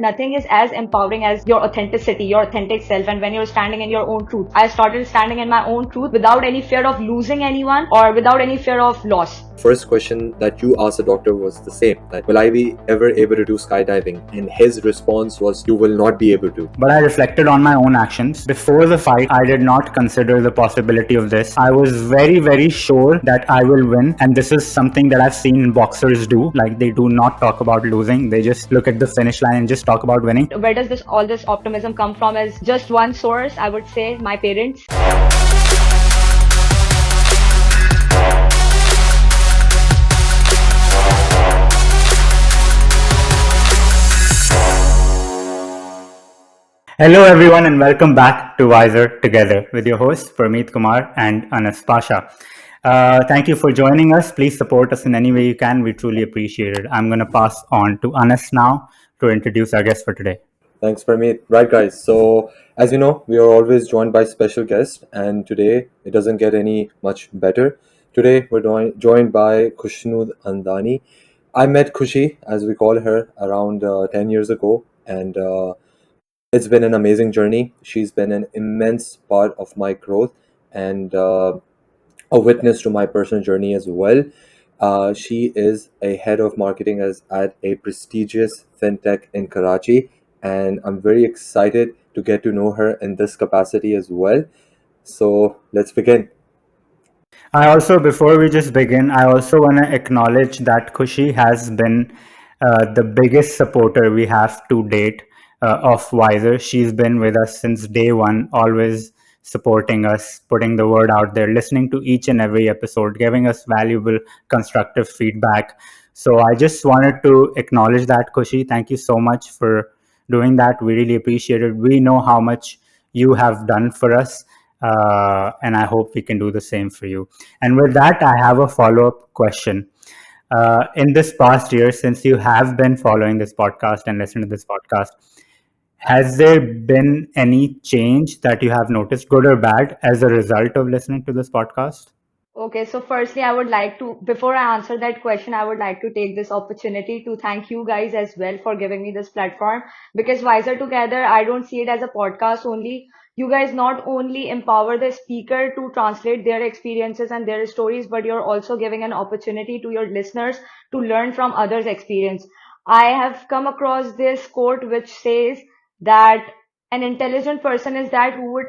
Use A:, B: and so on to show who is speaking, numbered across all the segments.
A: Nothing is as empowering as your authenticity, your authentic self, and when you're standing in your own truth. I started standing in my own truth without any fear of losing anyone or without any fear of loss.
B: First question that you asked the doctor was the same, that will I be ever able to do skydiving? And his response was, you will not be able to.
C: But I reflected on my own actions. Before the fight, I did not consider the possibility of this. I was very, very sure that I will win. And this is something that I've seen boxers do. Like, they do not talk about losing. They just look at the finish line and just talk about winning.
A: Where does all this optimism come from is just one source, I would say, my parents.
C: Hello everyone and welcome back to Wiser Together with your hosts Parmeet Kumar and Anas Pasha. Thank you for joining us. Please support us in any way you can. We truly appreciate it. I'm going to pass on to Anas now to introduce our guest for today.
B: Thanks, Parmeet. Right, guys. So, as you know, we are always joined by special guests, and today it doesn't get any much better. Today we're joined by Khushi Andani. I met Khushi, as we call her, around 10 years ago, and it's been an amazing journey. She's been an immense part of my growth and a witness to my personal journey as well. She is a head of marketing at a prestigious fintech in Karachi, and I'm very excited to get to know her in this capacity as well. So let's begin.
C: Before we just begin, I also want to acknowledge that Khushi has been the biggest supporter we have to date of Wiser. She's been with us since day one, always supporting us, putting the word out there, listening to each and every episode, giving us valuable, constructive feedback. So I just wanted to acknowledge that, Khushi. Thank you so much for doing that. We really appreciate it. We know how much you have done for us. And I hope we can do the same for you. And with that, I have a follow-up question. In this past year, since you have been following this podcast and listening to this podcast, has there been any change that you have noticed, good or bad, as a result of listening to this podcast?
A: Okay, so firstly, I would like to, before I answer that question, I would like to take this opportunity to thank you guys as well for giving me this platform, because Wiser Together, I don't see it as a podcast only. You guys not only empower the speaker to translate their experiences and their stories, but you're also giving an opportunity to your listeners to learn from others' experience. I have come across this quote which says that an intelligent person is that who would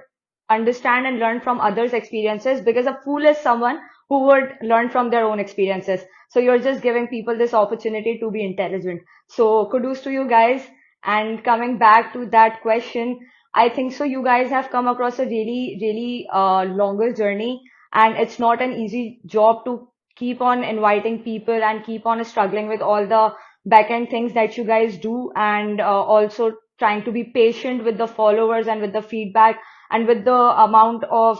A: understand and learn from others' experiences, because a fool is someone who would learn from their own experiences. So you're just giving people this opportunity to be intelligent. So kudos to you guys. And coming back to that question, I think so you guys have come across a really longer journey, and it's not an easy job to keep on inviting people and keep on struggling with all the back end things that you guys do, and also trying to be patient with the followers and with the feedback and with the amount of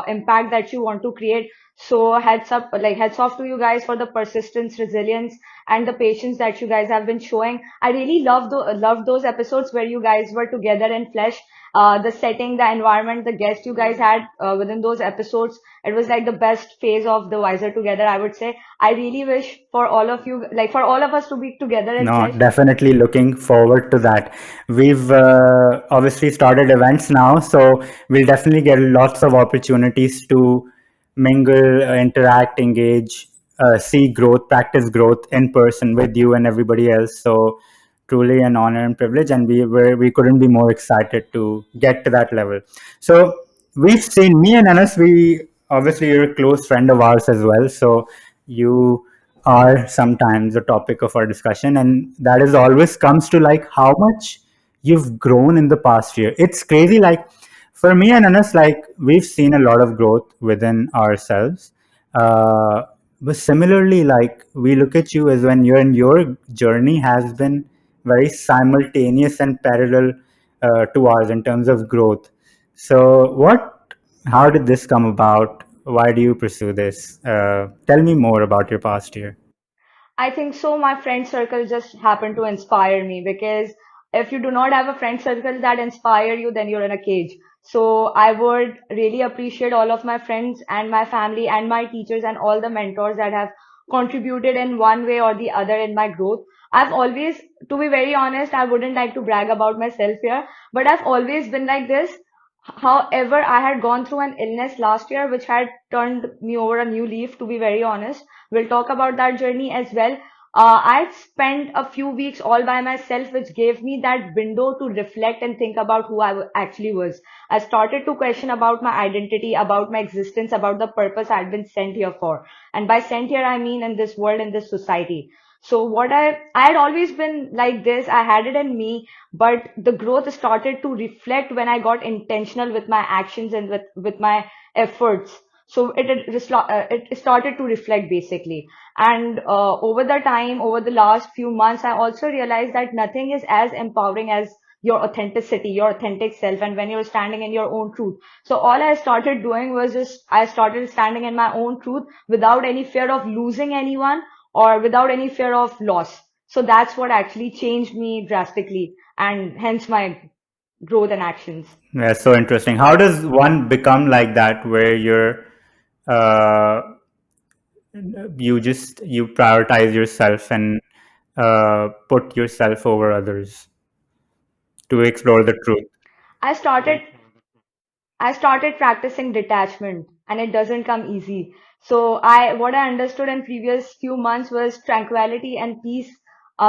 A: impact that you want to create. So heads off to you guys for the persistence, resilience, and the patience that you guys have been showing. I really loved those episodes where you guys were together in flesh. The setting, the environment, the guests you guys had within those episodes, it was like the best phase of the Wiser Together, I would say. I really wish for all of you, like for all of us to be together in
C: No,
A: flesh.
C: definitely looking forward to that. We've obviously started events now, so we'll definitely get lots of opportunities to mingle, interact, engage, see growth, practice growth in person with you and everybody else. So truly an honor and privilege, and we couldn't be more excited to get to that level. So we've seen, me and Anas, we obviously, you're a close friend of ours as well. So you are sometimes the topic of our discussion, and that is always comes to like how much you've grown in the past year. It's crazy. Like, for me and Anas, like, we've seen a lot of growth within ourselves. But similarly, like, we look at you as when your journey has been very simultaneous and parallel to ours in terms of growth. So how did this come about? Why do you pursue this? Tell me more about your past year.
A: I think so. My friend circle just happened to inspire me, because if you do not have a friend circle that inspire you, then you're in a cage. So I would really appreciate all of my friends and my family and my teachers and all the mentors that have contributed in one way or the other in my growth. I've always, to be very honest, I wouldn't like to brag about myself here, but I've always been like this. However, I had gone through an illness last year which had turned me over a new leaf, to be very honest. We'll talk about that journey as well. I spent a few weeks all by myself, which gave me that window to reflect and think about who actually was. I started to question about my identity, about my existence, about the purpose I'd been sent here for. And by sent here, I mean in this world, in this society. So I had always been like this. I had it in me, but the growth started to reflect when I got intentional with my actions and with my efforts. So it started to reflect basically. And over the time, over the last few months, I also realized that nothing is as empowering as your authenticity, your authentic self, and when you're standing in your own truth. So all I started doing was just I started standing in my own truth without any fear of losing anyone or without any fear of loss. So that's what actually changed me drastically, and hence my growth and actions.
C: Yeah, so interesting. How does one become like that, where uh, you prioritize yourself and put yourself over others to explore the truth?
A: I started I started practicing detachment, and it doesn't come easy. So what I understood in previous few months was tranquility and peace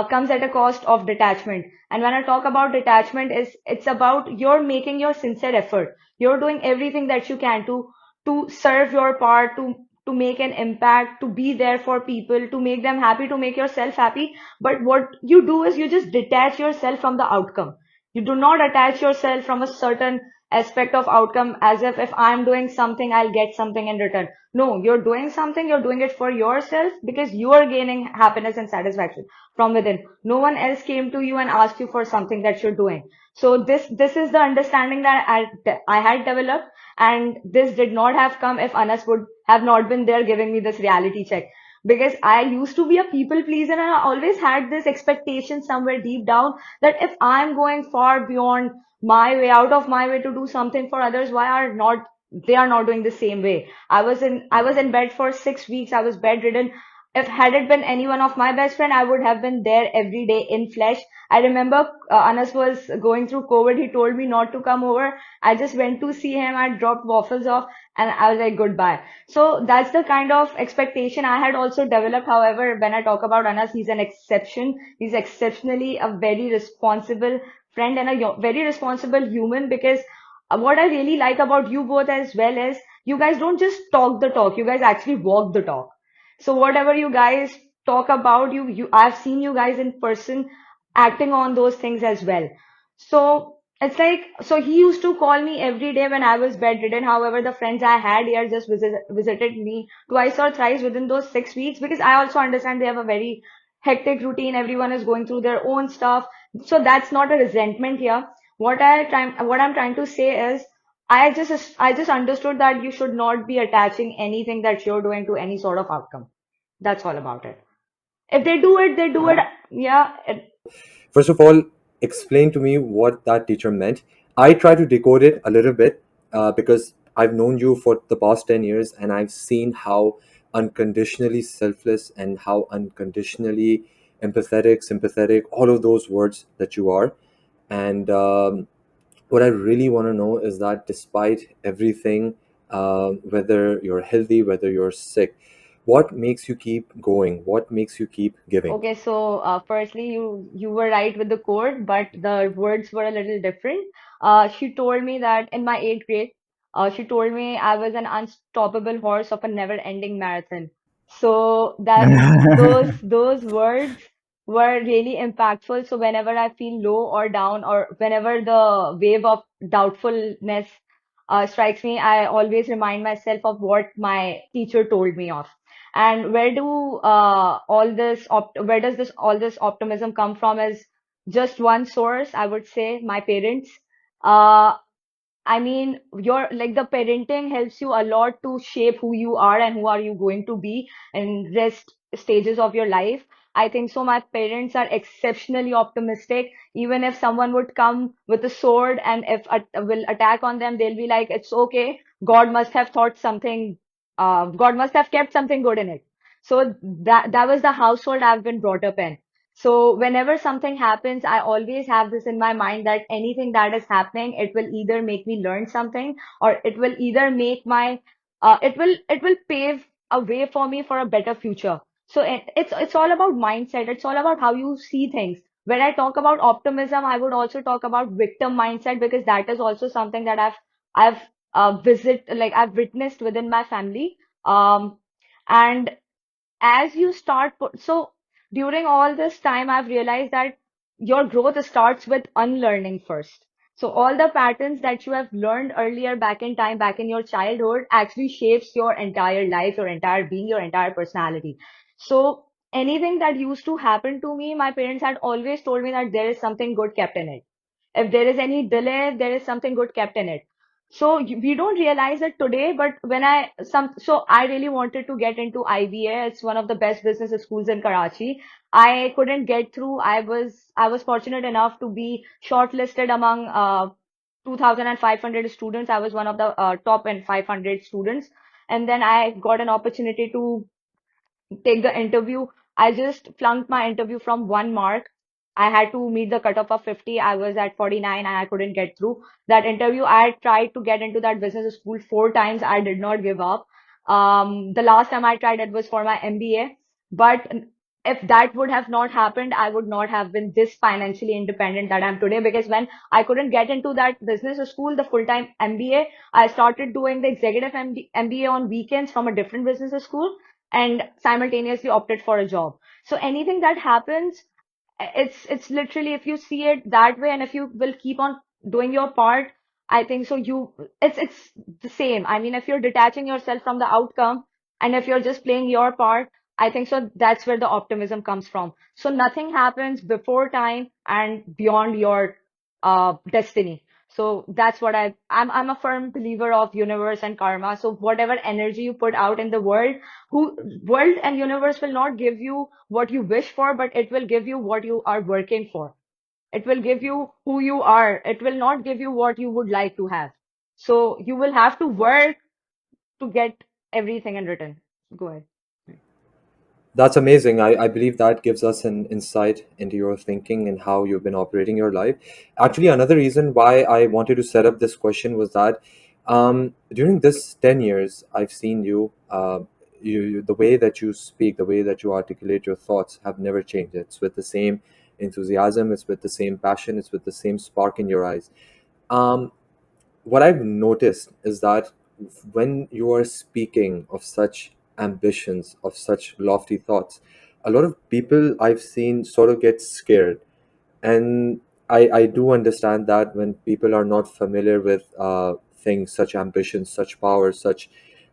A: comes at a cost of detachment. And when I talk about detachment, it's about you're making your sincere effort. You're doing everything that you can to serve your part, to make an impact, to be there for people, to make them happy, to make yourself happy. But what you do is you just detach yourself from the outcome. You do not attach yourself from a certain aspect of outcome as if I'm doing something, I'll get something in return. No, you're doing something, you're doing it for yourself because you are gaining happiness and satisfaction from within. No one else came to you and asked you for something that you're doing. So this is the understanding that I had developed, and this did not have come if Anas would have not been there giving me this reality check. Because I used to be a people pleaser and I always had this expectation somewhere deep down that if I'm going far beyond my way, out of my way to do something for others, why are not they are not doing the same way? I was in bed for 6 weeks. I was bedridden. If had it been any one of my best friend, I would have been there every day in flesh. I remember Anas was going through COVID. He told me not to come over. I just went to see him. I dropped waffles off and I was like goodbye. So that's the kind of expectation I had also developed. However, when I talk about Anas, he's an exception. He's exceptionally a very responsible friend and a very responsible human because what I really like about you both as well is you guys don't just talk the talk, you guys actually walk the talk. So whatever you guys talk about, I've seen you guys in person acting on those things as well. So it's like, so he used to call me every day when I was bedridden. However, the friends I had here just visited me twice or thrice within those 6 weeks because I also understand they have a very hectic routine. Everyone is going through their own stuff. So that's not a resentment here. What I'm trying to say is I just understood that you should not be attaching anything that you're doing to any sort of outcome. That's all about it. If they do it, they do it. Yeah,
B: First of all, explain to me what that teacher meant. I try to decode it a little bit because I've known you for the past 10 years and I've seen how unconditionally selfless and how unconditionally empathetic, sympathetic, all of those words that you are. And what I really want to know is that despite everything, whether you're healthy, whether you're sick, what makes you keep going? What makes you keep giving?
A: okay, so firstly, you were right with the code, but the words were a little different. She told me that in my eighth grade, she told me I was an unstoppable horse of a never-ending marathon. So those words were really impactful. So whenever I feel low or down, or whenever the wave of doubtfulness strikes me, I always remind myself of what my teacher told me of. And where does this all this optimism come from is just one source, I would say, my parents. Uh, I mean, your like the parenting helps you a lot to shape who you are and who are you going to be in rest stages of your life. I think so. My parents are exceptionally optimistic. Even if someone would come with a sword and if will attack on them, they'll be like, "It's okay. God must have thought something. God must have kept something good in it." So that was the household I've been brought up in. So whenever something happens, I always have this in my mind that anything that is happening, it will either make me learn something, or it will either make my it will pave a way for me for a better future. So it's all about mindset. It's all about how you see things. When I talk about optimism, I would also talk about victim mindset, because that is also something that I've witnessed within my family. And as you start so during all this time, I've realized that your growth starts with unlearning first. So all the patterns that you have learned earlier, back in time, back in your childhood, actually shapes your entire life, your entire being, your entire personality. So anything that used to happen to me, my parents had always told me that there is something good kept in it. If there is any delay, there is something good kept in it. So we don't realize it today, but so I really wanted to get into IBA. It's one of the best business schools in Karachi. I couldn't get through. I was fortunate enough to be shortlisted among 2,500 students. I was one of the top and 500 students, and then I got an opportunity to take the interview. I just flunked my interview from 1 mark. I had to meet the cutoff of 50. I was at 49 and I couldn't get through that interview. I tried to get into that business school 4 times. I did not give up. The last time I tried, it was for my MBA. But if that would have not happened, I would not have been this financially independent that I'm today. Because when I couldn't get into that business school, the full-time MBA, I started doing the executive MBA on weekends from a different business school, and simultaneously opted for a job. So anything that happens, it's literally, if you see it that way and if you will keep on doing your part, I think so it's the same. I mean, if you're detaching yourself from the outcome and if you're just playing your part, I think so that's where the optimism comes from. So nothing happens before time and beyond your destiny. So that's what I'm a firm believer of universe and karma. So whatever energy you put out in the world, who world and universe will not give you what you wish for, but it will give you what you are working for. It will give you who you are. It will not give you what you would like to have. So you will have to work to get everything in return. Go ahead.
B: That's amazing. I believe that gives us an insight into your thinking and how you've been operating your life. Actually, another reason why I wanted to set up this question was that during this 10 years, I've seen you, the way that you speak, the way that you articulate your thoughts have never changed. It's with the same enthusiasm, it's with the same passion, it's with the same spark in your eyes. Um, what I've noticed is that when you are speaking of such ambitions, of such lofty thoughts, a lot of people I've seen sort of get scared. And I do understand that when people are not familiar with things such ambitions, such power, such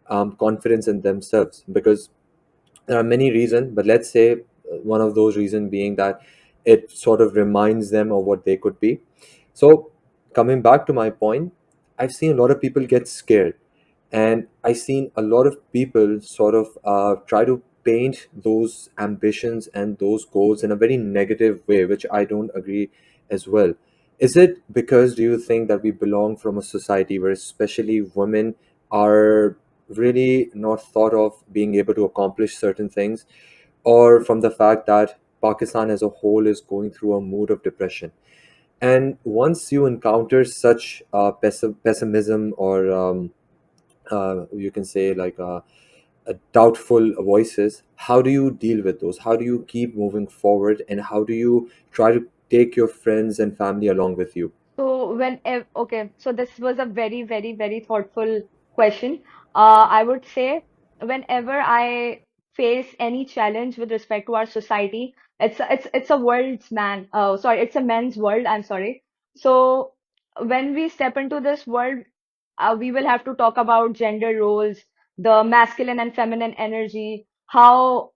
B: confidence in themselves, because there are many reasons, but let's say one of those reasons being that it sort of reminds them of what they could be. So, coming back to my point, I've seen a lot of people get scared, and I've seen a lot of people sort of try to paint those ambitions and those goals in a very negative way, which I don't agree as well. Is it because do you think that we belong from a society where especially women are really not thought of being able to accomplish certain things, or from the fact that Pakistan as a whole is going through a mood of depression? And once you encounter such pessimism, or you can say like doubtful voices, how do you deal with those? How do you keep moving forward, and how do you try to take your friends and family along with you?
A: Okay, so this was a very, very, very thoughtful question. I would say whenever I face any challenge with respect to our society, it's a it's a men's world, I'm sorry. So when we step into this world, we will have to talk about gender roles, the masculine and feminine energy, how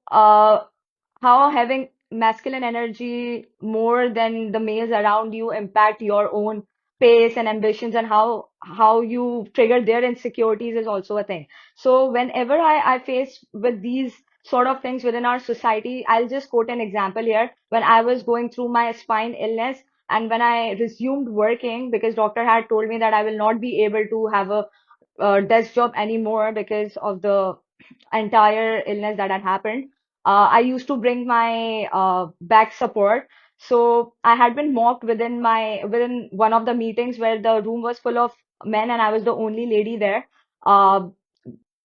A: having masculine energy more than the males around you impact your own pace and ambitions, and how you trigger their insecurities is also a thing. So whenever I face with these sort of things within our society, I'll just quote an example here. When I was going through my spine illness, and when I resumed working, because doctor had told me that I will not be able to have a desk job anymore because of the entire illness that had happened. I used to bring my back support. So I had been mocked within one of the meetings where the room was full of men and I was the only lady there. Uh,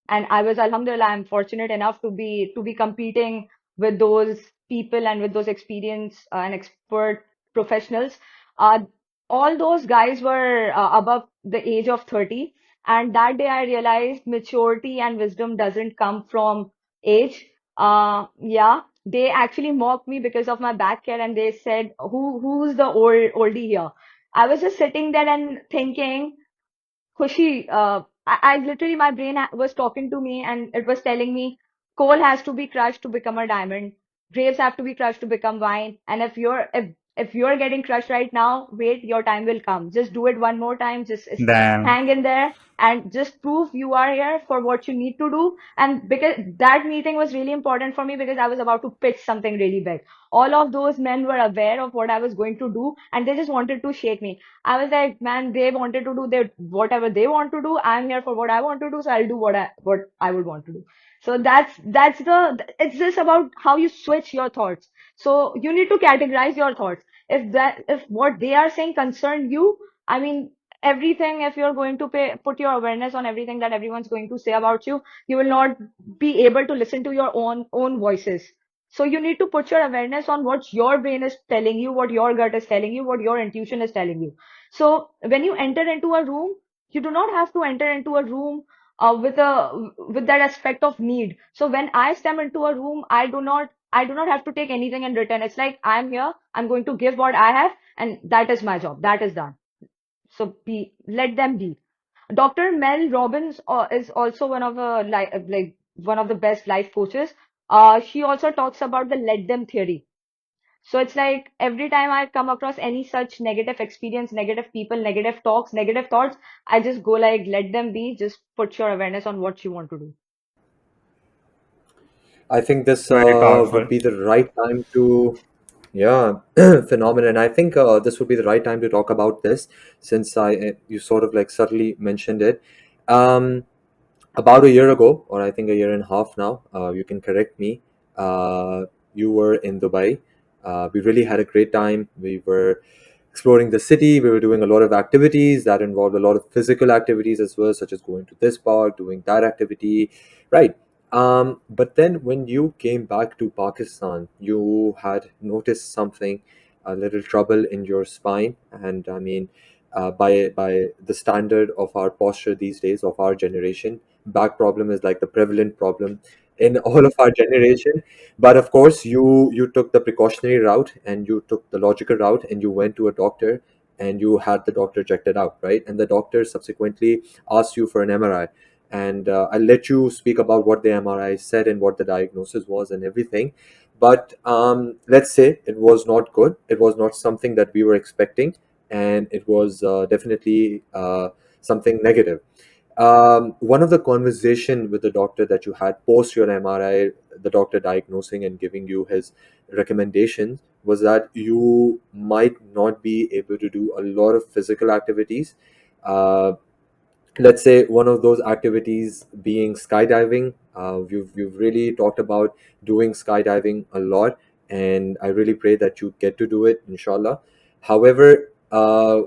A: and I was, alhamdulillah, I'm fortunate enough to be competing with those people and with those experienced and expert professionals. Uh, all those guys were above the age of 30, and that day I realized maturity and wisdom doesn't come from age. Yeah, they actually mocked me because of my back care, and they said, "Who's the oldie here?" I was just sitting there and thinking, Khushi, I literally, my brain was talking to me and it was telling me coal has to be crushed to become a diamond. Grapes have to be crushed to become wine. And if you're getting crushed right now, wait, your time will come. Just do it one more time. Just
C: Damn.
A: hang in there and just prove you are here for what you need to do. And because that meeting was really important for me because I was about to pitch something really big. All of those men were aware of what I was going to do and they just wanted to shake me. I was like, man, they wanted to do their whatever they want to do. I'm here for what I want to do, so I'll do what I would want to do. So that's the it's just about how you switch your thoughts. So you need to categorize your thoughts. If what they are saying concern you, I mean everything, if you're going to put your awareness on everything that everyone's going to say about you, you will not be able to listen to your own voices. So you need to put your awareness on what your brain is telling you, what your gut is telling you, what your intuition is telling you. So when you enter into a room, you do not have to enter into a room with that aspect of need. So when I step into a room, I do not have to take anything in return. It's like I'm here, I'm going to give what I have, and that is my job. That is done. So let them be. Dr. Mel Robbins is also one of like one of the best life coaches. She also talks about the let them theory. So it's like every time I come across any such negative experience, negative people, negative talks, negative thoughts, I just go like, let them be. Just put your awareness on what you want to do.
B: I think this
C: Very
B: would
C: powerful.
B: be the right time to, yeah, phenomenon. I think this would be the right time to talk about this since you sort of like subtly mentioned it. Um, about a year ago, or I think a year and a half now, you can correct me. Uh, you were in Dubai. We really had a great time. We were exploring the city. We were doing a lot of activities that involved a lot of physical activities as well, such as going to this park, doing that activity, right? But then when you came back to Pakistan, you had noticed something, a little trouble in your spine, and I mean, by the standard of our posture these days, of our generation, back problem is like the prevalent problem in all of our generation. But of course, you took the precautionary route and you took the logical route and you went to a doctor and you had the doctor checked it out, right? And the doctor subsequently asked you for an MRI. And I'll let you speak about what the MRI said and what the diagnosis was and everything. But let's say it was not good. It was not something that we were expecting, and it was definitely something negative. One of the conversation with the doctor that you had post your MRI, the doctor diagnosing and giving you his recommendations was that you might not be able to do a lot of physical activities. Uh, let's say one of those activities being skydiving. You've really talked about doing skydiving a lot, and I really pray that you get to do it, inshallah. However,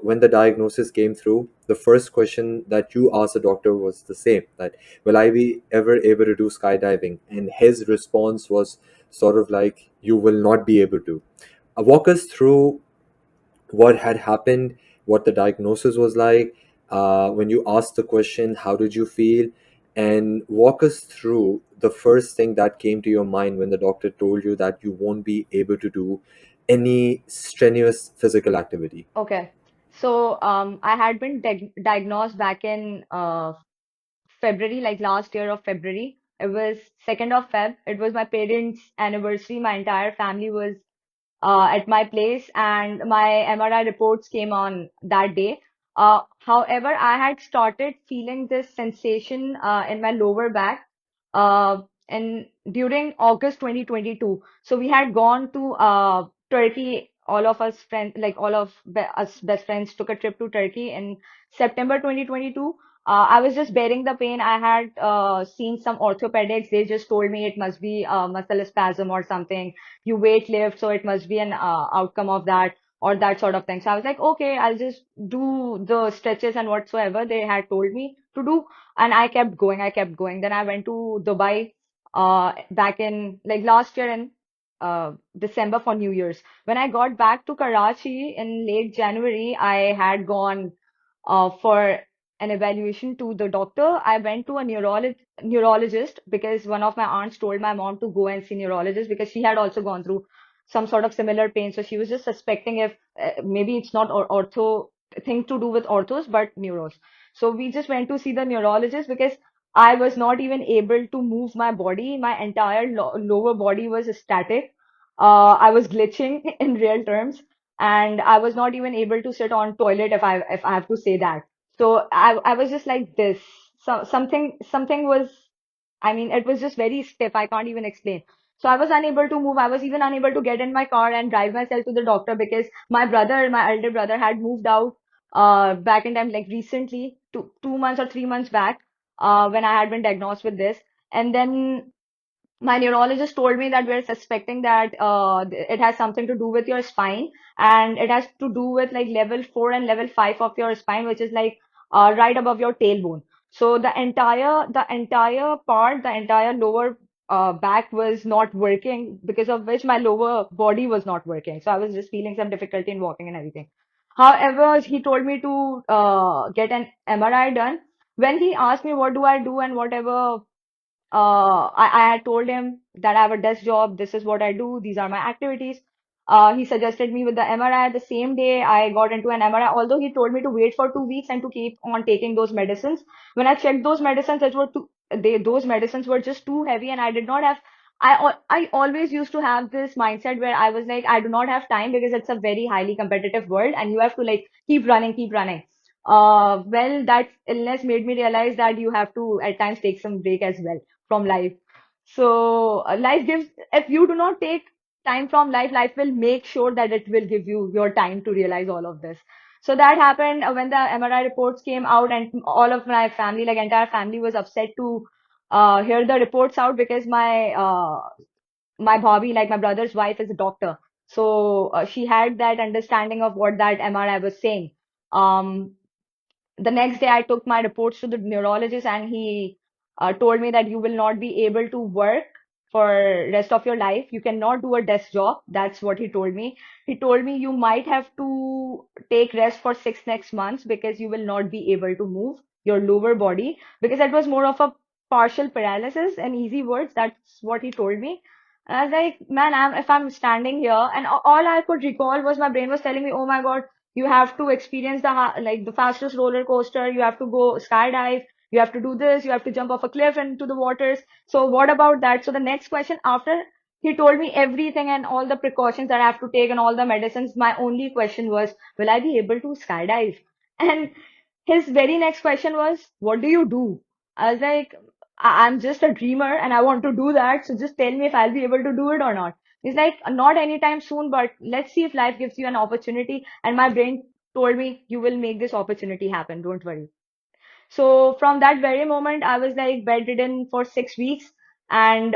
B: when the diagnosis came through, the first question that you asked the doctor was the same, that will I be ever able to do skydiving? And his response was sort of like, you will not be able to. Walk us through what had happened, what the diagnosis was like, when you asked the question, how did you feel? And walk us through the first thing that came to your mind when the doctor told you that you won't be able to do any strenuous physical activity.
A: Okay. So I had been diagnosed back in February, like last year of February. It was 2nd of Feb. It was my parents' anniversary. My entire family was at my place, and my MRI reports came on that day. However, I had started feeling this sensation in my lower back uh, in during August 2022. So we had gone to Turkey. All of us friends, like all of us best friends, took a trip to Turkey in September 2022. I was just bearing the pain. I had seen some orthopedics. They just told me it must be muscle spasm or something. You weight lift, so it must be an outcome of that or that sort of thing. So I was like, okay, I'll just do the stretches and whatsoever they had told me to do. And I kept going. I kept going. Then I went to Dubai back in like last year in December for New Year's. When I got back to Karachi in late January, I had gone for an evaluation to the doctor. I went to a neurologist because one of my aunts told my mom to go and see neurologist because she had also gone through some sort of similar pain. So she was just suspecting if maybe it's not ortho thing to do with orthos, but neuros. So we just went to see the neurologist because I was not even able to move my body. My entire lower body was static. I was glitching in real terms, and I was not even able to sit on toilet if I have to say that. So I was just like this. So something was, I mean, it was just very stiff. I can't even explain. So I was unable to move. I was even unable to get in my car and drive myself to the doctor because my brother, my elder brother, had moved out back in time, like recently, 2 months or 3 months back, when I had been diagnosed with this. And then my neurologist told me that we're suspecting that it has something to do with your spine, and it has to do with like level 4 and level 5 of your spine, which is like right above your tailbone. So the entire part, the entire lower back was not working, because of which my lower body was not working. So I was just feeling some difficulty in walking and everything. However, he told me to get an MRI done. When he asked me what do I do and whatever, I had told him that I have a desk job. This is what I do. These are my activities. He suggested me with the MRI. The same day I got into an MRI, although he told me to wait for 2 weeks and to keep on taking those medicines. When I checked those medicines, those medicines were just too heavy, and I did not have. I always used to have this mindset where I was like, I do not have time because it's a very highly competitive world, and you have to like keep running, keep running. Well, that illness made me realize that you have to at times take some break as well from life. So life gives, if you do not take time from life, life will make sure that it will give you your time to realize all of this. So that happened when the MRI reports came out, and all of my family, like entire family, was upset to hear the reports out because my bhabhi, like my brother's wife, is a doctor. So she had that understanding of what that MRI was saying. Um, the next day I took my reports to the neurologist, and he told me that you will not be able to work for rest of your life. You cannot do a desk job. That's what he told me. He told me you might have to take rest for 6 next months because you will not be able to move your lower body, because it was more of a partial paralysis. In easy words, that's what he told me. And I was like, man, if I'm standing here, and all I could recall was my brain was telling me, oh my God, you have to experience like the fastest roller coaster. You have to go skydive. You have to do this. You have to jump off a cliff into the waters. So what about that? So the next question after he told me everything and all the precautions that I have to take and all the medicines, my only question was, will I be able to skydive? And his very next question was, what do you do? I was like, I'm just a dreamer and I want to do that. So just tell me if I'll be able to do it or not. He's like, not anytime soon, but let's see if life gives you an opportunity. And my brain told me, you will make this opportunity happen. Don't worry. So from that very moment, I was like bedridden for 6 weeks, and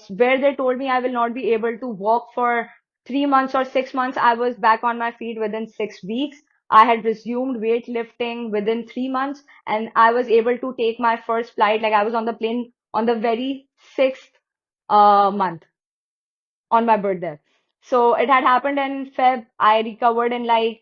A: where they told me I will not be able to walk for 3 months or 6 months, I was back on my feet within 6 weeks. I had resumed weightlifting within 3 months, and I was able to take my first flight. Like I was on the plane on the very sixth month on my birthday. So it had happened in Feb. I recovered in like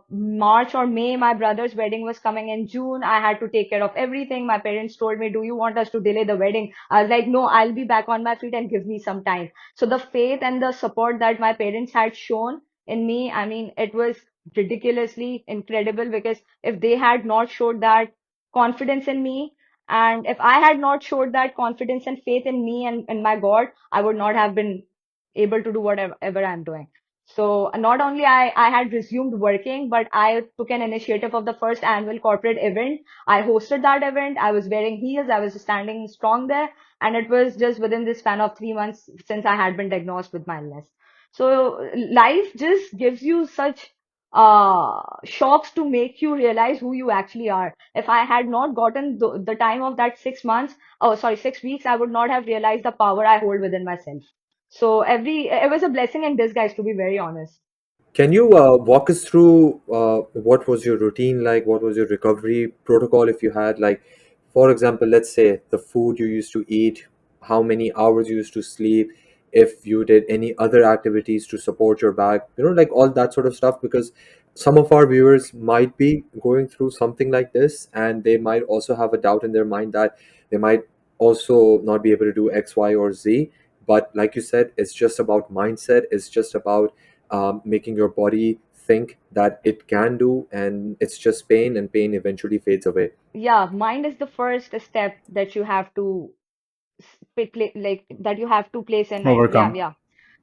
A: March or May. My brother's wedding was coming in June. I had to take care of everything. My parents told me, do you want us to delay the wedding? I was like, no, I'll be back on my feet and give me some time. So the faith and the support that my parents had shown in me, I mean, it was ridiculously incredible, because if they had not showed that confidence in me, and if I had not showed that confidence and faith in me and in my God, I would not have been able to do whatever I'm doing. So not only I had resumed working, but I took an initiative of the first annual corporate event. I hosted that event. I was wearing heels. I was standing strong there. And it was just within the span of 3 months since I had been diagnosed with my illness. So life just gives you such shocks to make you realize who you actually are. If I had not gotten the time of that 6 months, oh sorry, 6 weeks, I would not have realized the power I hold within myself. So it was a blessing in disguise, to be very honest.
B: Can you walk us through what was your routine like? What was your recovery protocol if you had, like, for example, let's say the food you used to eat, how many hours you used to sleep, if you did any other activities to support your back, like all that sort of stuff, because some of our viewers might be going through something like this and they might also have a doubt in their mind that they might also not be able to do X, Y, or Z. But like you said, it's just about mindset, it's just about making your body think that it can do, and it's just pain, and pain eventually fades away.
A: Yeah, mind is the first step that you have to like that you have to place in mind. Yeah,
C: Overcome.
A: yeah.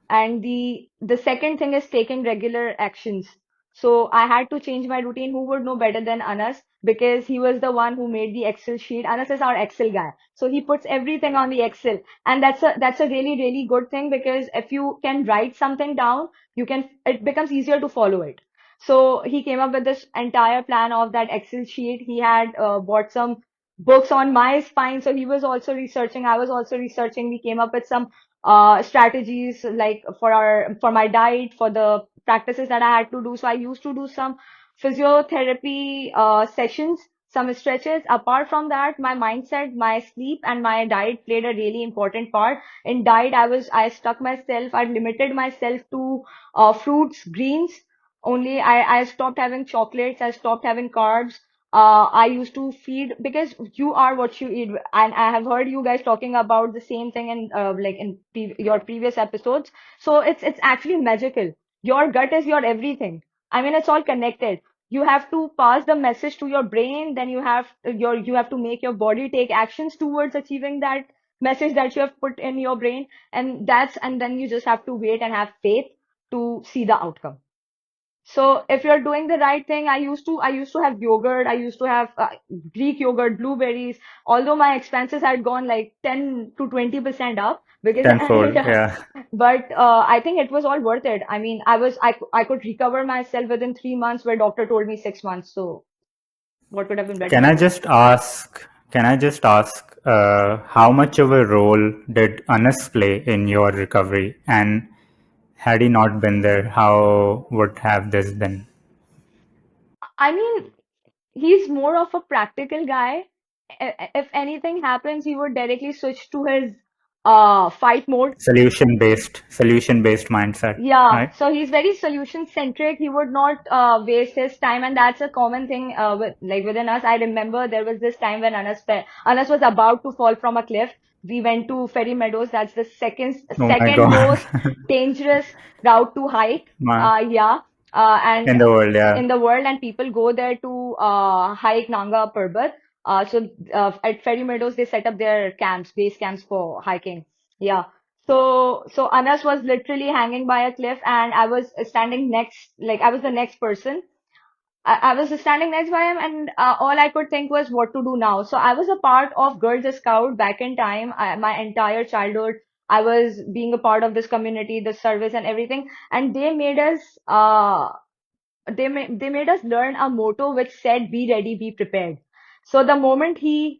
A: And the second thing is taking regular actions. So I had to change my routine. Who would know better than Anas? Because he was the one who made the Excel sheet. Anas is our Excel guy. So he puts everything on the Excel. And that's a really, really good thing, because if you can write something down, it becomes easier to follow it. So he came up with this entire plan of that Excel sheet. He had bought some books on my spine. So he was also researching. I was also researching. We came up with some strategies, like for my diet, for the practices that I had to do. So I used to do some physiotherapy sessions, some stretches. Apart from that, my mindset, my sleep, and my diet played a really important part. In diet, I stuck myself, I limited myself to fruits, greens. Only I stopped having chocolates, I stopped having carbs. I used to feed, because you are what you eat, and I have heard you guys talking about the same thing in like in your previous episodes. So it's actually magical. Your gut is your everything. I mean, it's all connected. You have to pass the message to your brain, then you have to make your body take actions towards achieving that message that you have put in your brain, and then you just have to wait and have faith to see the outcome. So if you're doing the right thing, I used to have yogurt. I used to have Greek yogurt, blueberries. Although my expenses had gone like 10 to 20% up, because
C: Tenfold.
A: yeah,
C: Yeah.
A: but I think it was all worth it. I mean, I could recover myself within 3 months, where doctor told me 6 months. So what could have been better
C: Can I
A: than that?
C: just ask? Can I just ask how much of a role did Anas play in your recovery? And had he not been there, how would have this been?
A: I mean, he's more of a practical guy. If anything happens, he would directly switch to his fight mode.
C: Solution based mindset,
A: Yeah,
C: right?
A: so he's very solution centric. He would not waste his time, and that's a common thing within us. I remember there was this time when Anas was about to fall from a cliff. We went to Ferry Meadows. That's the
C: Oh my
A: second
C: god.
A: most dangerous route to hike.
C: Ma-
A: Yeah, and
C: in the world, yeah.
A: in the world, and people go there to hike Nanga Parbat. At Ferry Meadows, they set up their base camps for hiking. Yeah. So Anas was literally hanging by a cliff, and I was standing next, like I was the next person. I was standing next by him, and all I could think was what to do now. So I was a part of Girls Scout back in time. My entire childhood, I was being a part of this community, the service, and everything. And they made us learn a motto which said, "Be ready, be prepared." So the moment he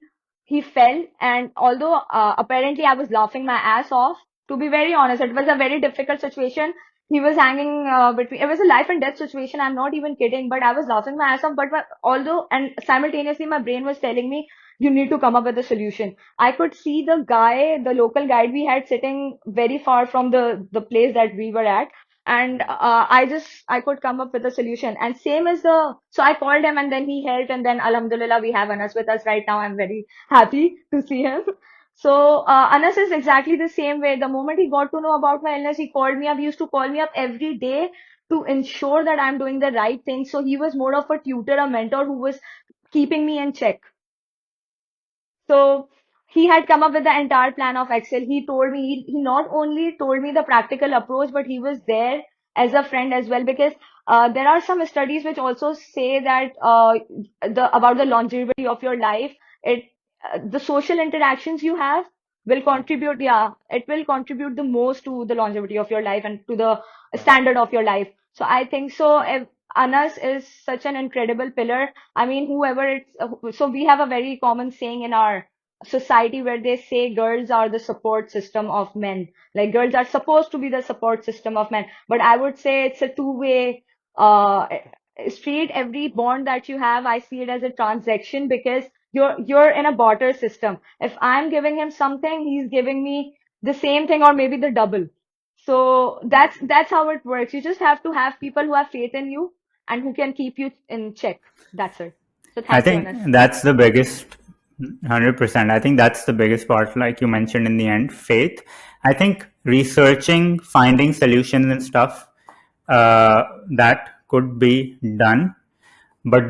A: fell, and although apparently I was laughing my ass off, to be very honest, it was a very difficult situation. He was hanging between. It was a life and death situation. I'm not even kidding, but I was laughing my ass off. But although, and simultaneously, my brain was telling me, "You need to come up with a solution." I could see the guy, the local guide we had, sitting very far from the place that we were at, and I could come up with a solution. And same as the so I called him, and then he helped, and then Alhamdulillah, we have Anas with us right now. I'm very happy to see him. So Anas is exactly the same way. The moment he got to know about my illness, he called me up. He used to call me up every day to ensure that I'm doing the right thing. So he was more of a tutor, a mentor, who was keeping me in check. So he had come up with the entire plan of Excel. He told me, he not only told me the practical approach, but he was there as a friend as well, because there are some studies which also say that about the longevity of your life. The social interactions you have will contribute, yeah, it will contribute the most to the longevity of your life and to the standard of your life. So I think so. Anas is such an incredible pillar. I mean, whoever it's so we have a very common saying in our society where they say girls are the support system of men. Like girls are supposed to be the support system of men. But I would say it's a two-way street. Every bond that you have, I see it as a transaction because you're in a barter system. If I'm giving him something, he's giving me the same thing or maybe the double. So that's how it works. You just have to have people who have faith in you and who can keep you in check. That's it. So
C: I
A: thank you,
C: think
A: Anas.
C: that's the biggest 100%. I think that's the biggest part, like you mentioned in the end, faith. I think researching, finding solutions and stuff that could be done, but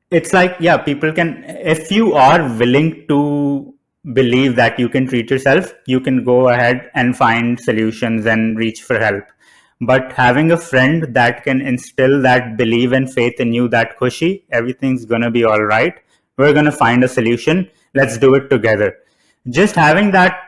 C: it's like, yeah, people can, if you are willing to believe that you can treat yourself, you can go ahead and find solutions and reach for help. But having a friend that can instill that belief and faith in you, that Khushi, everything's gonna be all right, we're gonna find a solution, let's do it together. Just having that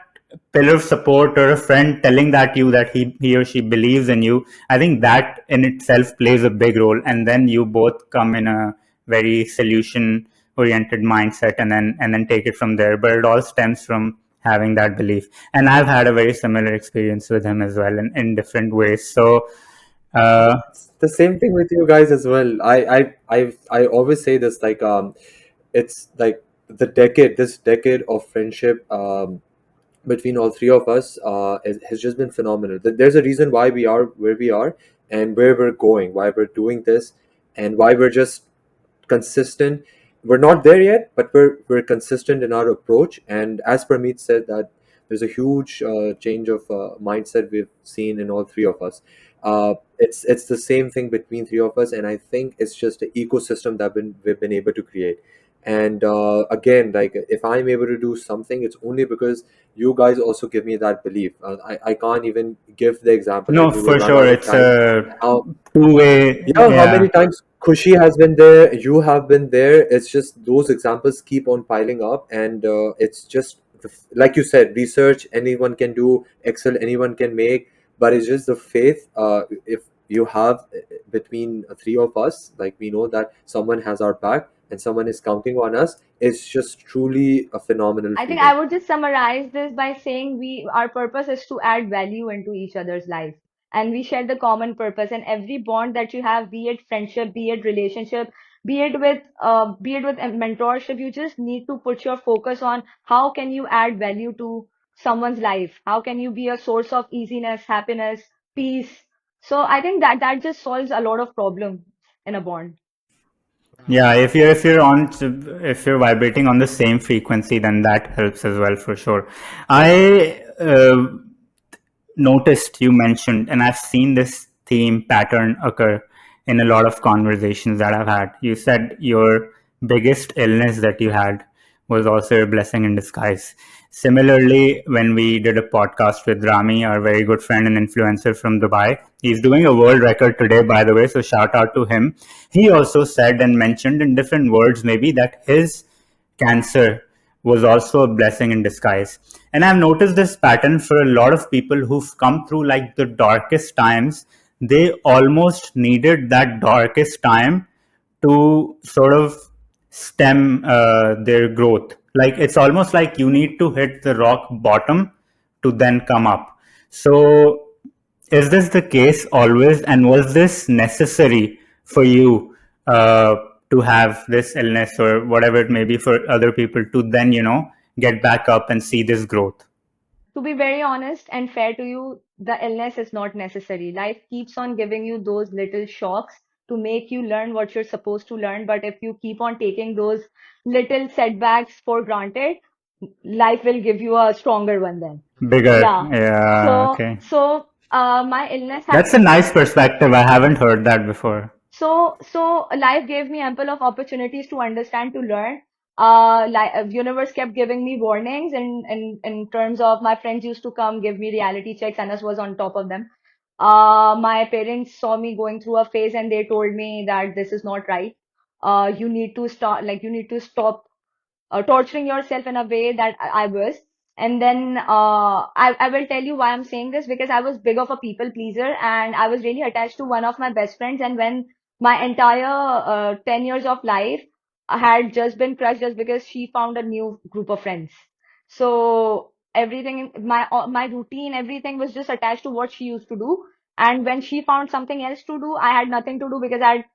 C: pillar of support or a friend telling that you that he or she believes in you, I think that in itself plays a big role, and then you both come in a very solution oriented mindset, and then take it from there. But it all stems from having that belief, and I've had a very similar experience with him as well in different ways. So uh,
B: It's the same thing with you guys as well. I always say this, like, it's like this decade of friendship, between all three of us, has just been phenomenal. There's a reason why we are where we are and where we're going, why we're doing this, and why we're just consistent. We're not there yet, but we're consistent in our approach. And as Parmeet said, that there's a huge change of mindset we've seen in all three of us. It's the same thing between three of us, and I think it's just an ecosystem that we've been able to create. And again, like, if I'm able to do something, it's only because you guys also give me that belief. I can't even give the example,
C: no,
B: like, we will
C: for
B: run
C: sure,
B: out of
C: it's
B: time.
C: a
B: How
C: two-way.
B: Yeah, how
C: Yeah.
B: many times Khushi has been there, you have been there. It's just those examples keep on piling up, and it's just like you said, research anyone can do, Excel anyone can make, but it's just the faith. If you have between three of us, like, we know that someone has our back and someone is counting on us. It's just truly a phenomenal
A: I think
B: feeling.
A: I would just summarize this by saying our purpose is to add value into each other's life. And we share the common purpose, and every bond that you have, be it friendship, be it relationship, be it with a mentorship, you just need to put your focus on how can you add value to someone's life? How can you be a source of easiness, happiness, peace? So I think that just solves a lot of problem in a bond.
C: Yeah, if you're vibrating on the same frequency, then that helps as well for sure. I noticed you mentioned, and I've seen this theme pattern occur in a lot of conversations that I've had. You said your biggest illness that you had was also a blessing in disguise. Similarly, when we did a podcast with Rami, our very good friend and influencer from Dubai, he's doing a world record today, by the way, so shout out to him. He also said and mentioned in different words, maybe, that his cancer was also a blessing in disguise. And I've noticed this pattern for a lot of people who've come through like the darkest times. They almost needed that darkest time to sort of stem their growth. Like it's almost like you need to hit the rock bottom to then come up. So, is this the case always? And was this necessary for you to have this illness or whatever it may be for other people to then, get back up and see this growth?
A: To be very honest and fair to you, the illness is not necessary. Life keeps on giving you those little shocks to make you learn what you're supposed to learn. But if you keep on taking those little setbacks for granted, life will give you a stronger one then.
C: Bigger.
A: Yeah.
C: Yeah, okay.
A: My illness had
C: That's a nice perspective. I haven't heard that before.
A: so life gave me ample of opportunities to understand, to learn. Universe kept giving me warnings, and in terms of my friends used to come give me reality checks, and this was on top of them. My parents saw me going through a phase, and they told me that this is not right. You need to stop torturing yourself in a way that I was. And then I will tell you why I'm saying this because I was big of a people pleaser and I was really attached to one of my best friends. And when my entire 10 years of life had just been crushed just because she found a new group of friends. So everything, my routine, everything was just attached to what she used to do. And when she found something else to do, I had nothing to do because I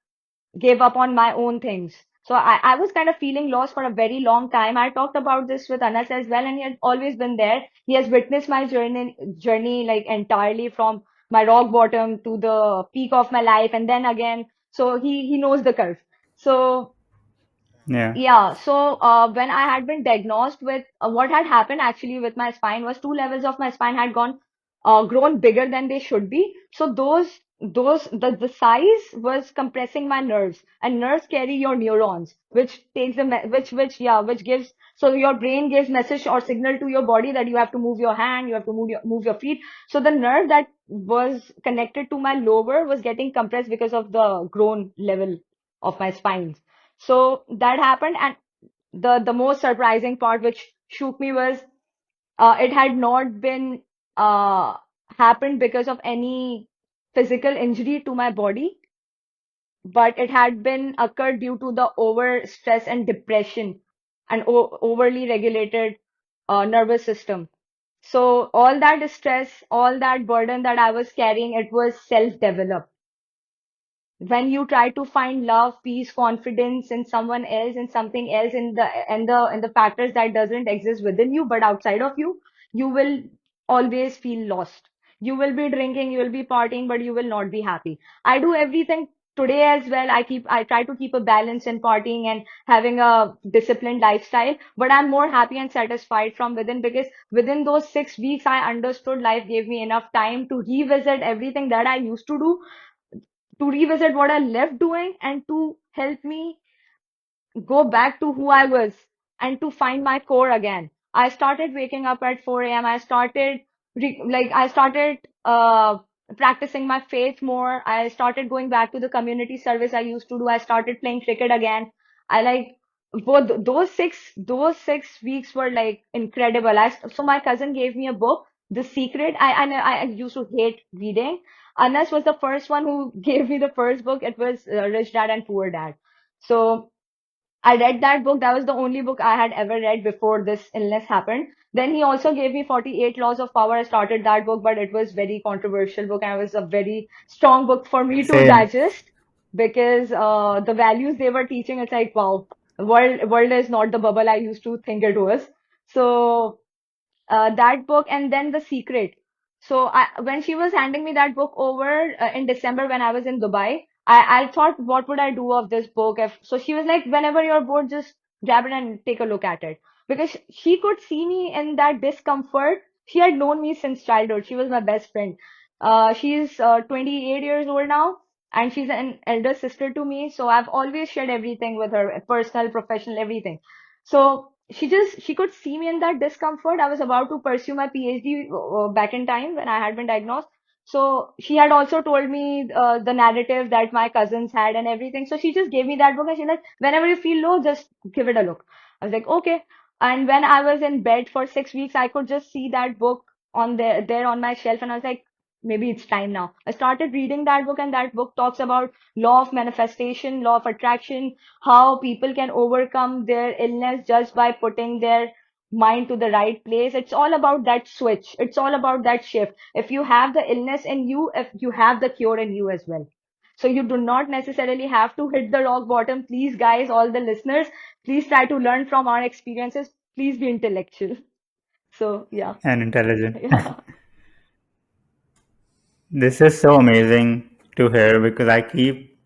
A: gave up on my own things. So I was kind of feeling lost for a very long time. I talked about this with Anas as well, and he had always been there. He has witnessed my journey like entirely from my rock bottom to the peak of my life, and then again. So he knows the curve. So
C: Yeah.
A: yeah, so when I had been diagnosed with what had happened actually with my spine was two levels of my spine had grown bigger than they should be. So the size was compressing my nerves, and nerves carry your neurons, which takes which gives, so your brain gives message or signal to your body that you have to move your hand, you have to move your feet. So the nerve that was connected to my lower was getting compressed because of the grown level of my spine. So that happened, and the most surprising part, which shook me, was it had not been uh, happened because of any physical injury to my body, but it had been occurred due to the over stress and depression and overly regulated nervous system. So all that stress, all that burden that I was carrying, it was self-developed. When you try to find love, peace, confidence in someone else, in something else, in the factors that doesn't exist within you but outside of you, you will always feel lost. You will be drinking, you will be partying, but you will not be happy. I do everything today as well. I try to keep a balance in partying and having a disciplined lifestyle, but I'm more happy and satisfied from within, because within those 6 weeks I understood life gave me enough time to revisit everything that I used to revisit what I left doing, and to help me go back to who I was and to find my core again. I started waking up at 4 a.m. I started practicing my faith more. I started going back to the community service I used to do. I started playing cricket again. I like both those 6 weeks were like incredible. So my cousin gave me a book, The Secret. I used to hate reading. Anas was the first one who gave me the first book. It was Rich Dad and Poor Dad. So I read that book. That was the only book I had ever read before this illness happened. Then he also gave me 48 Laws of Power. I started that book, but it was very controversial book, and it was a very strong book for me to
C: Same.
A: digest, because the values they were teaching, it's like, wow, world is not the bubble I used to think it was. So that book, and then The Secret. So when she was handing me that book over in December when I was in Dubai, I thought, what would I do of this book? So she was like, whenever you're bored, just grab it and take a look at it. Because she could see me in that discomfort. She had known me since childhood. She was my best friend. She's 28 years old now, and she's an elder sister to me. So I've always shared everything with her, personal, professional, everything. So she could see me in that discomfort. I was about to pursue my PhD back in time when I had been diagnosed. So she had also told me the narrative that my cousins had and everything. So she just gave me that book, and she's like, whenever you feel low, just give it a look. I was like, okay. And when I was in bed for 6 weeks, I could just see that book on there on my shelf, and I was like, maybe it's time now. I started reading that book, and that book talks about law of manifestation, law of attraction, how people can overcome their illness just by putting their mind to the right place. It's all about that switch. It's all about that shift. If you have the illness in you, if you have the cure in you as well. So you do not necessarily have to hit the rock bottom. Please, guys, all the listeners, please try to learn from our experiences. Please be intellectual. So yeah,
C: And intelligent.
A: yeah,
C: This is so amazing to hear because I keep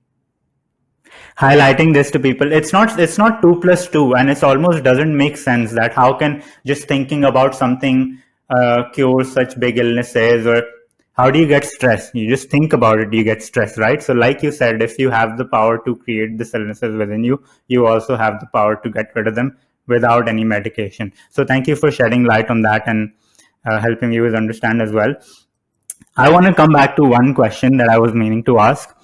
C: highlighting this to people. It's not 2 plus 2, and it almost doesn't make sense that how can just thinking about something cure such big illnesses, or how do you get stress? You just think about it, you get stress, right? So like you said, if you have the power to create these illnesses within you, you also have the power to get rid of them without any medication. So thank you for shedding light on that and helping viewers understand as well. I want to come back to one question that I was meaning to ask.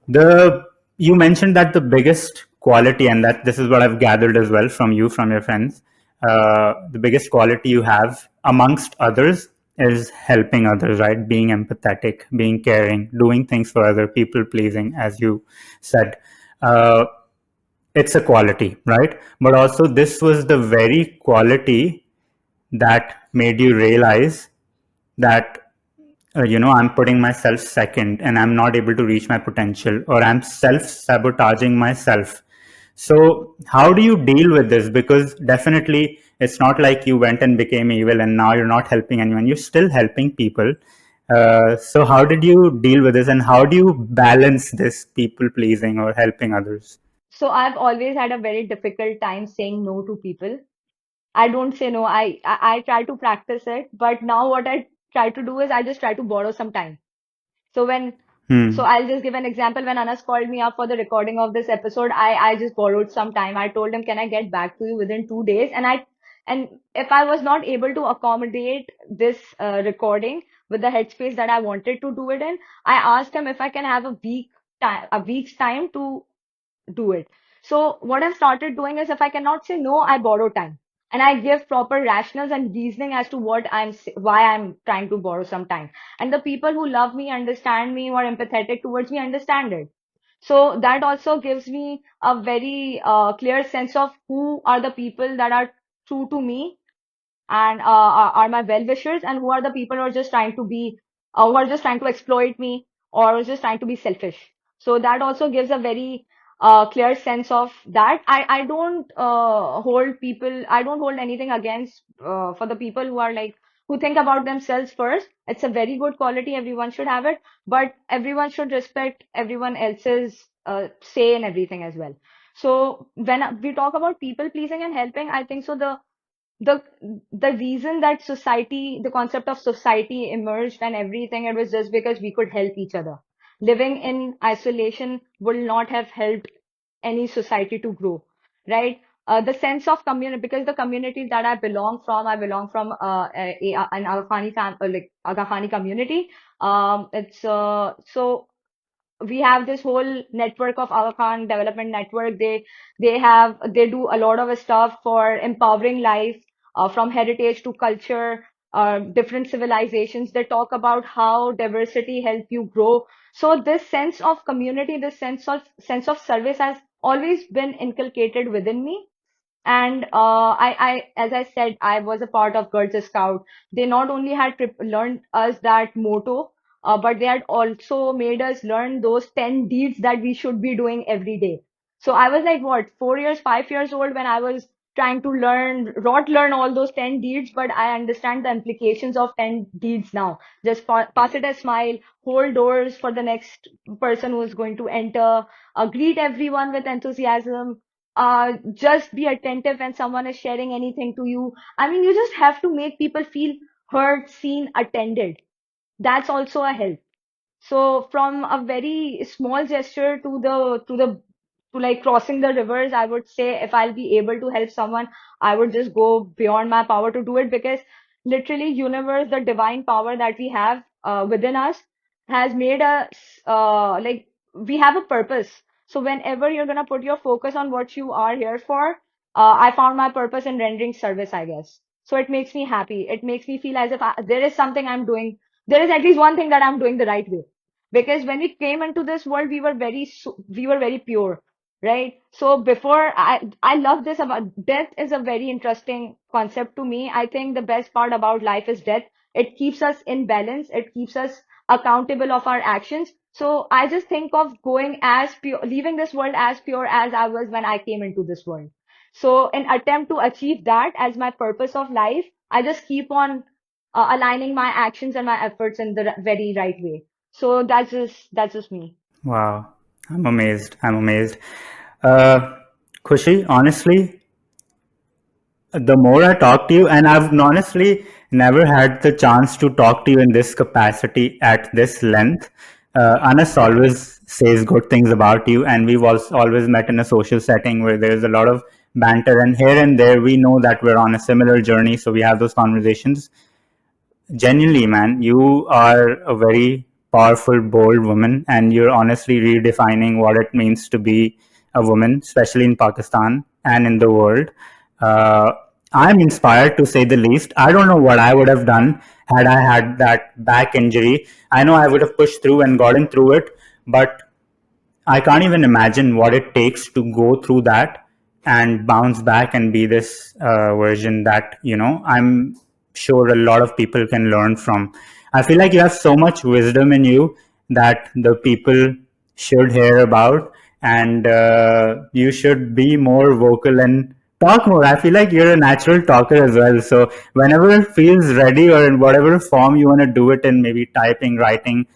C: The You mentioned that the biggest quality, and that this is what I've gathered as well from you, from your friends, the biggest quality you have amongst others is helping others, right? Being empathetic, being caring, doing things for other people, pleasing, as you said. Uh, it's a quality, right? But also, this was the very quality that made you realize that I'm putting myself second and I'm not able to reach my potential, or I'm self-sabotaging myself. So how do you deal with this? Because definitely it's not like you went and became evil and now you're not helping anyone, you're still helping people. So how did you deal with this, and how do you balance this people pleasing or helping others?
A: So I've always had a very difficult time saying no to people. I don't say no. I try to practice it, but now what I try to do is I just try to borrow some time. So when so
C: Hmm.
A: I'll just give an example. When Anas called me up for the recording of this episode, I just borrowed some time. I told him, can I get back to you within 2 days? And if I was not able to accommodate this recording with the headspace that I wanted to do it in, I asked him if I can have a week's time to do it. So what I've started doing is if I cannot say no, I borrow time. And I give proper rationals and reasoning as to why I'm trying to borrow some time. And the people who love me, understand me, or empathetic towards me understand it. So that also gives me a very clear sense of who are the people that are true to me and are my well-wishers, and who are the people who are just trying to who are just trying to exploit me or just trying to be selfish. So that also gives a very clear sense of that. I don't I don't hold anything against for the people who are like who think about themselves first. It's a very good quality. Everyone should have it, but everyone should respect everyone else's say in everything as well. So when we talk about people pleasing and helping, I think so the the reason that the concept of society emerged and everything, it was just because we could help each other. Living in isolation would not have helped any society to grow, right? The sense of community, because the community that I belong from an like Aga Khani community. It's so we have this whole network of Aga Khan Development Network. They do a lot of stuff for empowering life, from heritage to culture, different civilizations. They talk about how diversity help you grow. So this sense of community, this sense of service has always been inculcated within me. And as I said, I was a part of Girls Scout. They not only had learned us that motto, but they had also made us learn those 10 deeds that we should be doing every day. So I was like, what, 4 years, 5 years old when I was trying to not learn all those 10 deeds, but I understand the implications of 10 deeds now. Just pass it a smile, hold doors for the next person who is going to enter, greet everyone with enthusiasm, just be attentive when someone is sharing anything to you. I mean, you just have to make people feel heard, seen, attended. That's also a help. So from a very small gesture to like crossing the rivers, I would say if I'll be able to help someone, I would just go beyond my power to do it, because literally universe, the divine power that we have within us has made us like we have a purpose. So whenever you're gonna put your focus on what you are here for, I found my purpose in rendering service, I guess. So it makes me happy. It makes me feel as if there is something I'm doing, there is at least one thing that I'm doing the right way. Because when we came into this world, we were very pure, right? So before I love this about death is a very interesting concept to me. I think the best part about life is death. It keeps us in balance. It keeps us accountable of our actions. So I just think of going as pure, leaving this world as pure as I was when I came into this world. So in attempt to achieve that as my purpose of life, I just keep on aligning my actions and my efforts in the very right way. So that's just me.
C: Wow, I'm amazed. I'm amazed. Uh, Khushi, honestly, the more I talk to you, and I've honestly never had the chance to talk to you in this capacity at this length. Anas always says good things about you, and we've also always met in a social setting where there's a lot of banter, and here and there we know that we're on a similar journey, so we have those conversations. Genuinely, man, you are a very powerful, bold woman, and you're honestly redefining what it means to be a woman, especially in Pakistan and in the world. Uh, I'm inspired to say the least. I don't know what I would have done had I had that back injury. I know I would have pushed through and gotten through it, but I can't even imagine what it takes to go through that and bounce back and be this version that, I'm sure a lot of people can learn from. I feel like you have so much wisdom in you that the people should hear about, and you should be more vocal and talk more. I feel like you're a natural talker as well. So whenever it feels ready or in whatever form you want to do it in, maybe typing, writing,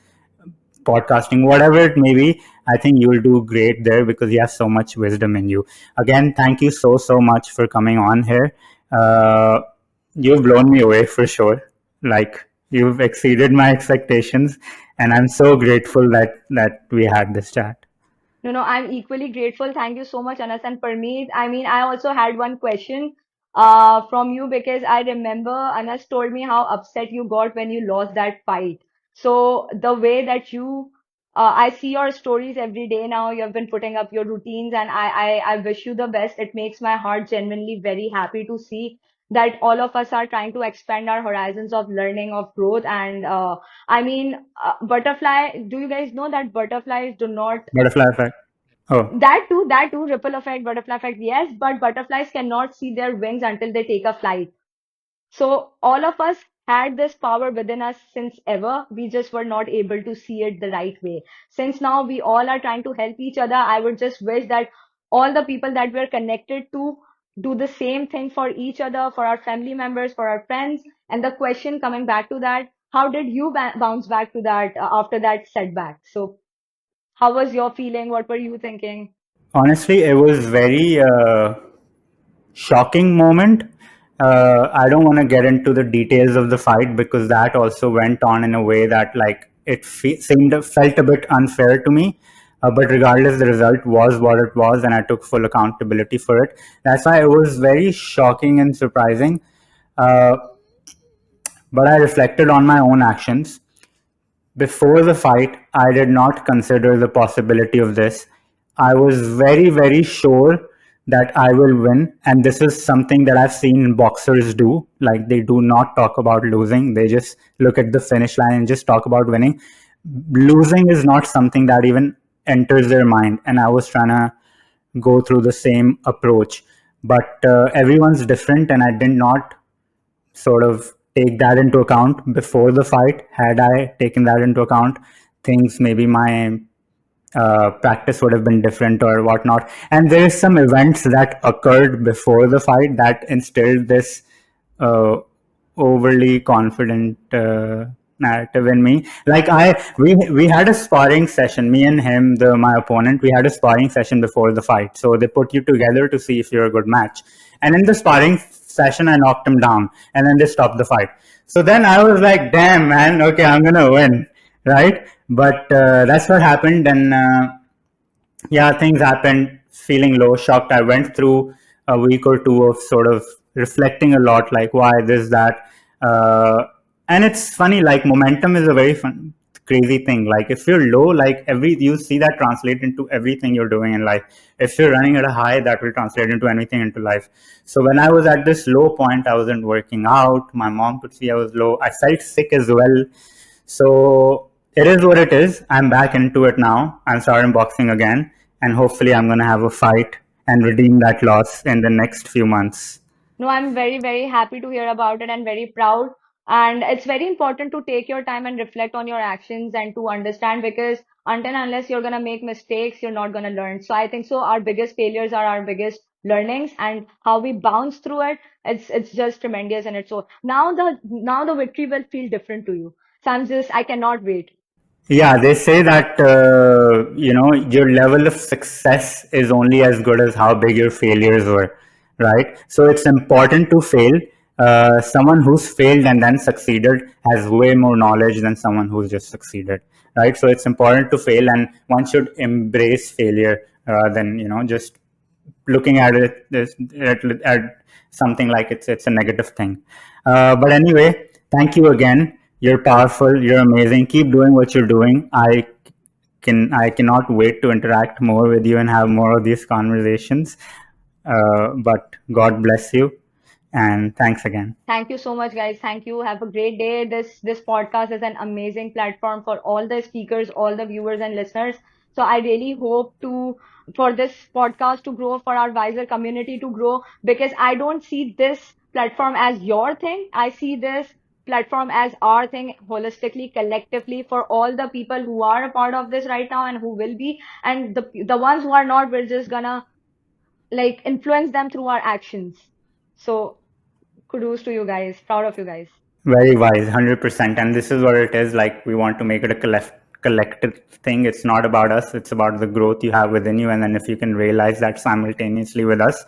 C: podcasting, whatever it may be, I think you'll do great there because you have so much wisdom in you. Again, thank you so much for coming on here. Uh, you've blown me away for sure. Like, you've exceeded my expectations, and I'm so grateful that we had this chat.
A: No, I'm equally grateful. Thank you so much, Anas. And for me, I mean, I also had one question from you because I remember Anas told me how upset you got when you lost that fight. So the way that I see your stories every day now. You have been putting up your routines, and I wish you the best. It makes my heart genuinely very happy to see that all of us are trying to expand our horizons of learning, of growth. And I mean, butterfly, do you guys know that butterflies do not
C: Butterfly effect. Oh,
A: that too, ripple effect, butterfly effect, yes, but butterflies cannot see their wings until they take a flight. So all of us had this power within us since ever. We just were not able to see it the right way. Since now we all are trying to help each other, I would just wish that all the people that we're connected to do the same thing for each other, for our family members, for our friends. And the question coming back to that, how did you bounce back to that after that setback? So how was your feeling? What were you thinking?
C: honestly, it was very shocking moment. I don't want to get into the details of the fight because that also went on in a way that like it felt a bit unfair to me. But regardless, the result was what it was, and I took full accountability for it. That's why it was very shocking and surprising. Uh, but I reflected on my own actions. Before the fight, I did not consider the possibility of this. I was very sure that I will win. And this is something that I've seen boxers do. Like, they do not talk about losing, they just look at the finish line and just talk about winning. Losing is not something that even enters their mind. And I was trying to go through the same approach. But everyone's different, and I did not sort of take that into account before the fight. Had I taken that into account, things maybe my practice would have been different or whatnot. And there is some events that occurred before the fight that instilled this uh, overly confident narrative in me. Like, we had a sparring session, me and him, my opponent. We had a sparring session before the fight. So they put you together to see if you're a good match. And in the sparring session, I knocked him down, and then they stopped the fight. So then I was like, damn, man, okay, I'm gonna win, right? But that's what happened. And yeah, things happened. Feeling low, shocked. I went through a week or two of sort of reflecting a lot, like why this, that. And it's funny, like momentum is a very fun, crazy thing. Like, if you're low, like you see that translate into everything you're doing in life. If you're running at a high, that will translate into anything into life. So when I was at this low point, I wasn't working out. My mom could see I was low. I felt sick as well. So it is what it is. I'm back into it now. I'm starting boxing again, and hopefully, I'm gonna have a fight and redeem that loss in the next few months.
A: No, I'm very happy to hear about it and very proud. And it's very important to take your time and reflect on your actions and to understand because until and unless you're gonna make mistakes, you're not gonna learn. So I think so our biggest failures are our biggest learnings and how we bounce through it, it's just tremendous and it's so now the victory will feel different to you. So I cannot wait.
C: Yeah, they say that your level of success is only as good as how big your failures were, right? So it's important to fail. Someone who's failed and then succeeded has way more knowledge than someone who's just succeeded, right? So it's important to fail, and one should embrace failure than just looking at it at something like it's a negative thing. But anyway, thank you again. You're powerful. You're amazing. Keep doing what you're doing. I cannot wait to interact more with you and have more of these conversations. But God bless you, And thanks again.
A: Thank you so much, guys. Thank you. Have a great day. This podcast is an amazing platform for all the speakers, all the viewers and listeners. So I really hope to for this podcast to grow, for our Wiser community to grow, because I don't see this platform as your thing. I see this platform as our thing, holistically, collectively, for all the people who are a part of this right now and who will be, and the ones who are not, we're just gonna like influence them through our actions. So kudos to you guys. Proud of you guys.
C: Very wise, 100%. And this is what it is. Like, we want to make it a collective thing. It's not about us, it's about the growth you have within you. And then if you can realize that simultaneously with us,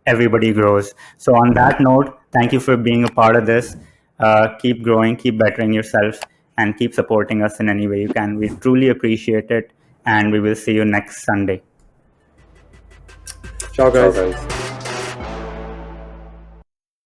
C: everybody grows. So, on that note, thank you for being a part of this. Keep growing, keep bettering yourself, and keep supporting us in any way you can. We truly appreciate it. And we will see you next Sunday.
B: Ciao, guys.